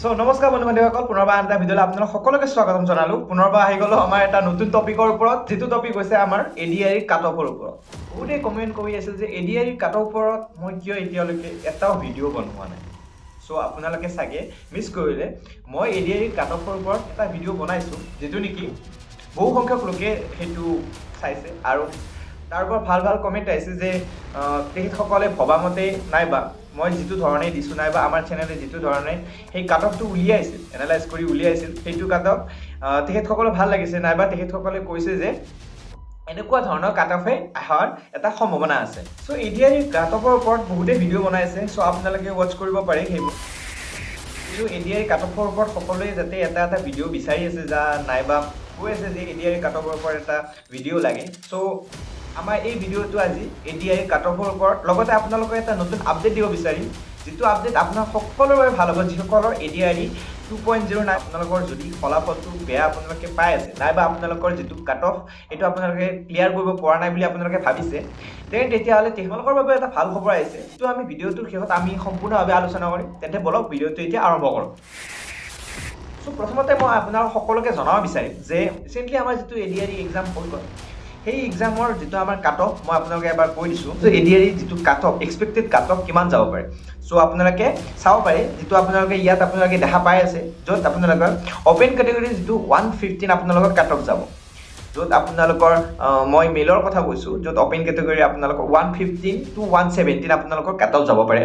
so নমস্কাৰ বন্ধু বান্ধৱীসকল পুনৰবাৰ আন এটা ভিডিঅ'লৈ আপোনালোক সকলোকে স্বাগতম জনালো পুনৰবাৰ আহি গ'লো আমাৰ এটা নতুন টপিকৰ ওপৰত যিটো টপিক হৈছে আমাৰ এডিআৰি কাটঅফৰ ওপৰত বহুতে কমেণ্ট কৰি আছিল যে এডিআৰি কাটঅফৰ ওপৰত মই কিয় এতিয়ালৈকে এটাও ভিডিঅ' বনোৱা নাই সো আপোনালোকে চাগে মিছ কৰিলে মই এডিআৰি কাটঅফৰ ওপৰত এটা ভিডিঅ' বনাইছোঁ যিটো নেকি বহু সংখ্যক লোকে সেইটো চাইছে আৰু তাৰ ওপৰত ভাল ভাল কমেণ্ট আহিছে যে তেখেতসকলে ভবামতে নাইবা মই যিটো ধৰণে দিছোঁ নাইবা আমাৰ চেনেলে যিটো ধৰণে সেই কাটঅফটো উলিয়াইছিল এনালাইজ কৰি উলিয়াইছিল সেইটো কাটঅফ তেখেতসকলৰ ভাল লাগিছে নাইবা তেখেতসকলে কৈছে যে এনেকুৱা ধৰণৰ কাটঅফে অহাৰ এটা সম্ভাৱনা আছে সো এডিআৰি কাটঅফৰ ওপৰত বহুতে ভিডিঅ' বনাইছে সো আপোনালোকে ৱাচ কৰিব পাৰে সেইবোৰ কিন্তু এডিআৰি কাটঅফৰ ওপৰত সকলোৱে যাতে এটা এটা ভিডিঅ' বিচাৰি আছে যা নাইবা কৈ আছে যে এডিআৰি কাটঅফৰ ওপৰত এটা ভিডিঅ' লাগে সো আমাৰ এই ভিডিঅ'টো আজি এডিআৰি কাটঅফৰ ওপৰত লগতে আপোনালোকক এটা নতুন আপডেট দিব বিচাৰিম যিটো আপডেট আপোনাৰ সকলোৰে বাবে ভাল হ'ব যিসকলৰ এডিআৰি 2.0 নাই আপোনালোকৰ যদি ফলাফলটো বেয়া আপোনালোকে পাই আছে নাইবা আপোনালোকৰ যিটো কাটঅফ এইটো আপোনালোকে ক্লিয়াৰ কৰিব পৰা নাই বুলি আপোনালোকে ভাবিছে তেতিয়াহ'লে তেওঁলোকৰ বাবে এটা ভাল খবৰ আহিছে তো আমি ভিডিঅ'টোৰ শেষত আমি সম্পূৰ্ণভাৱে আলোচনা কৰিম তেন্তে বলক ভিডিঅ'টো এতিয়া আৰম্ভ কৰোঁ সো প্ৰথমতে মই আপোনালোক সকলোকে জনাব বিচাৰিম যে ৰিচেণ্টলি আমাৰ যিটো এডিআৰি এক্সাম হৈ গ'ল সেই এক্সামৰ যিটো আমাৰ কাটঅফ মই আপোনালোকে এবাৰ কৈ দিছোঁ যে এডিআৰি যিটো কাটঅফ এক্সপেক্টেড কাটঅফ কিমান যাব পাৰে সো আপোনালোকে চাব পাৰে যিটো আপোনালোকে ইয়াত আপোনালোকে দেখা পাই আছে য'ত আপোনালোকৰ অপেন কেটেগৰী যিটো 115 আপোনালোকৰ কাটঅফ যাব য'ত আপোনালোকৰ মই মেলৰ কথা কৈছোঁ য'ত অপেন কেটেগৰী আপোনালোকৰ 115 to 117 আপোনালোকৰ কাটঅফ যাব পাৰে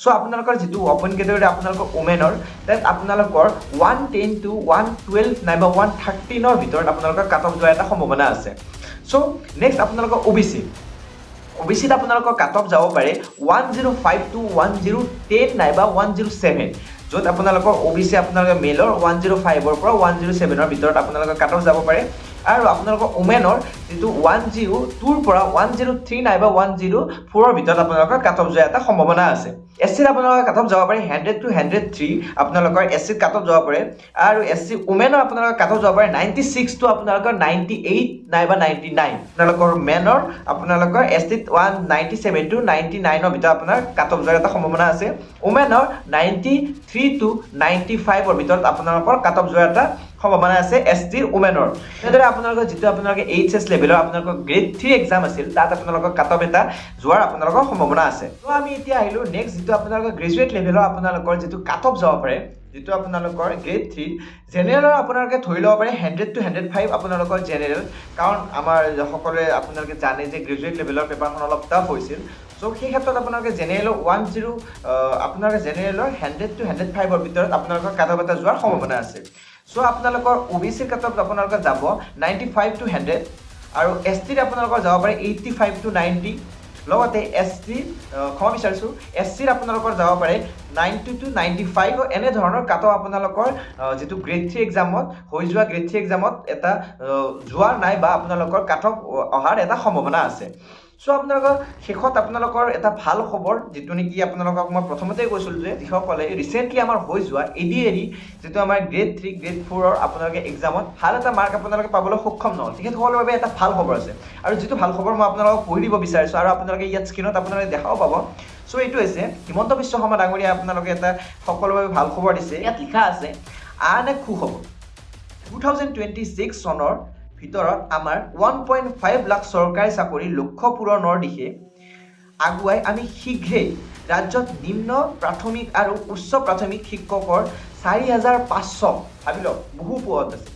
সো আপোনালোকৰ যিটো অপেন কেটেগৰী আপোনালোকৰ ওমেনৰ তাত আপোনালোকৰ 110 to 112 নাইবা 113ৰ ভিতৰত আপোনালোকৰ কাটঅফ যোৱাৰ এটা সম্ভাৱনা আছে সো নেক্সট আপোনালোকৰ OBCত আপোনালোকৰ কাটঅফ যাব পাৰে 105 to 1010 নাইবা 107 য'ত আপোনালোকৰ OBC আপোনালোকৰ মেলৰ 105ৰ পৰা 107ৰ ভিতৰত আপোনালোকৰ কাটঅফ যাব পাৰে আৰু আপোনালোকৰ ওমেনৰ যিটো 102ৰ পৰা 103 নাইবা 104ৰ ভিতৰত আপোনালোকৰ কাটঅফ যোৱাৰ এটা সম্ভাৱনা আছে এছচিত আপোনালোকৰ কাটঅফ যাব পাৰে 100 to 103 আপোনালোকৰ এছচিত কাটঅফ যাব পাৰে আৰু এছচি ওমেনৰ আপোনালোকৰ কাটঅফ যাব পাৰে 96 to আপোনালোকৰ 98 নাইবা 99 আপোনালোকৰ মেনৰ আপোনালোকৰ এছচিত 197 to 99ৰ ভিতৰত আপোনাৰ কাটঅফ যোৱাৰ এটা সম্ভাৱনা আছে ওমেনৰ 93 to 95ৰ ভিতৰত আপোনালোকৰ কাটঅফ যোৱাৰ এটা সম্ভাৱনা আছে এছটি ওমেনৰ এনেদৰে আপোনালোকৰ যিটো আপোনালোকে এইচএছ লেভেলৰ আপোনালোকৰ গ্ৰেড 3 এক্সাম আছিল তাত আপোনালোকৰ কাটঅফ এটা যোৱাৰ আপোনালোকৰ সম্ভাৱনা আছে তো আমি এতিয়া আহিলো নেক্সট যিটো আপোনালোকৰ গ্ৰেজুৱেট লেভেলৰ আপোনালোকৰ যিটো কাটঅফ যাব পাৰে যিটো আপোনালোকৰ গ্ৰেড 3 জেনেৰেলৰ আপোনালোকে ধৰি ল'ব পাৰে 100 to 105 আপোনালোকৰ জেনেৰেল কাৰণ আমাৰ সকলোৱে আপোনালোকে জানে যে গ্ৰেজুৱেট লেভেলৰ পেপাৰখন অলপ টাফ হৈছিল সো সেই ক্ষেত্ৰত আপোনালোকে জেনেৰেলৰ 10 আপোনালোকে জেনেৰেলৰ 100 to 105ৰ ভিতৰত আপোনালোকৰ কাটঅফ এটা যোৱাৰ সম্ভাৱনা আছে সো আপোনালোকৰ OBC কাটঅফ আপোনালোকৰ যাব 95 to 100 আৰু STত আপোনালোকৰ যাব পাৰে 85 to 90 লগতে ST ক্ষমা বিচাৰিছোঁ SCত আপোনালোকৰ যাব পাৰে 90 to 95 এনে ধৰণৰ কাটঅফ আপোনালোকৰ যিটো গ্ৰেড 3 এক্সামত হৈ যোৱা গ্ৰেড 3 এক্সামত এটা যোৱাৰ নাই বা আপোনালোকৰ কাটঅফ অহাৰ এটা সম্ভাৱনা আছে সো আপোনালোকৰ শেষত আপোনালোকৰ এটা ভাল খবৰ যিটো নেকি আপোনালোকক মই প্ৰথমতে কৈছিলোঁ যে যিসকলে ৰিচেণ্টলি আমাৰ হৈ যোৱা এডিআৰি যিটো আমাৰ গ্ৰেড 3 গ্ৰেড 4ৰ আপোনালোকে এক্সামত ভাল এটা মাৰ্ক আপোনালোকে পাবলৈ সক্ষম নহ'ল তেখেতসকলৰ বাবে এটা ভাল খবৰ আছে আৰু যিটো ভাল খবৰ মই আপোনালোকক কৈ দিব বিচাৰিছোঁ আৰু আপোনালোকে ইয়াত স্ক্ৰীণত আপোনালোকে দেখাও পাব সো এইটো হৈছে হিমন্ত বিশ্ব শৰ্মা ডাঙৰীয়া আপোনালোকে এটা সকলোৰে বাবে ভাল খবৰ দিছে ইয়াত লিখা আছে আন এক সুখবৰ 2026 চনৰ ভিতৰত আমাৰ 1.5 লাখ চৰকাৰী চাকৰি লক্ষ্য পূৰণৰ দিশে আগুৱাই আমি শীঘ্ৰেই ৰাজ্যত নিম্ন প্ৰাথমিক আৰু উচ্চ প্ৰাথমিক শিক্ষকৰ 4500 ভাবি লওক বহু পদ আছে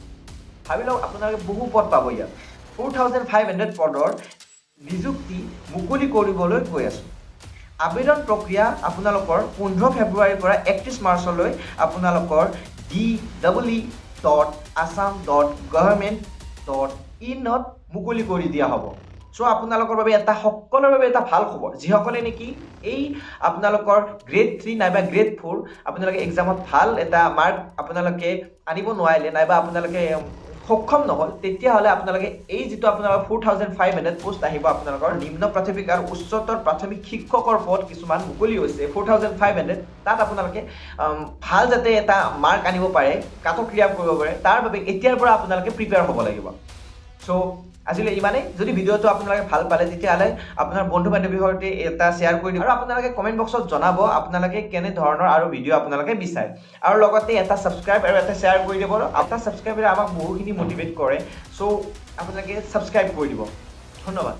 ভাবি লওক আপোনালোকে বহু পদ পাব ইয়াত 4500 পদৰ নিযুক্তি মুকলি কৰিবলৈ গৈ আছোঁ আবেদন প্ৰক্ৰিয়া আপোনালোকৰ 15 ফেব্ৰুৱাৰীৰ পৰা 31 মাৰ্চলৈ আপোনালোকৰ DEE.assam.government.in মুকলি কৰি দিয়া হ'ব সো আপোনালোকৰ বাবে এটা সকলোৰে বাবে এটা ভাল খবৰ যিসকলে নেকি এই আপোনালোকৰ গ্ৰেড 3 নাইবা গ্ৰেড 4 আপোনালোকে এক্সামত ভাল এটা মাৰ্ক আপোনালোকে আনিব নোৱাৰিলে নাইবা আপোনালোকে সক্ষম নহ'ল তেতিয়াহ'লে আপোনালোকে এই যিটো আপোনালোকৰ 4500 পোষ্ট আহিব আপোনালোকৰ নিম্ন প্ৰাথমিক আৰু উচ্চতৰ প্ৰাথমিক শিক্ষকৰ পদ কিছুমান মুকলি হৈছে 4500 তাত আপোনালোকে ভাল যাতে এটা মাৰ্ক আনিব পাৰে কাটঅফ ক্লিয়াৰ কৰিব পাৰে তাৰ বাবে এতিয়াৰ পৰা আপোনালোকে প্ৰিপেয়াৰ হ'ব লাগিব সো আজিলৈ ইমানেই যদি ভিডিঅ'টো আপোনালোকে ভাল পালে তেতিয়াহ'লে আপোনাৰ বন্ধু বান্ধৱীৰ সৈতে এটা শ্বেয়াৰ কৰি দিব আৰু আপোনালোকে কমেণ্ট বক্সত জনাব আপোনালোকে কেনে ধৰণৰ আৰু ভিডিঅ' আপোনালোকে বিচাৰে আৰু লগতে এটা ছাবস্ক্ৰাইব আৰু এটা শ্বেয়াৰ কৰি দিব এটা ছাবস্ক্ৰাইবাৰে আমাক বহুখিনি মটিভেট কৰে চ' আপোনালোকে ছাবস্ক্ৰাইব কৰি দিব ধন্যবাদ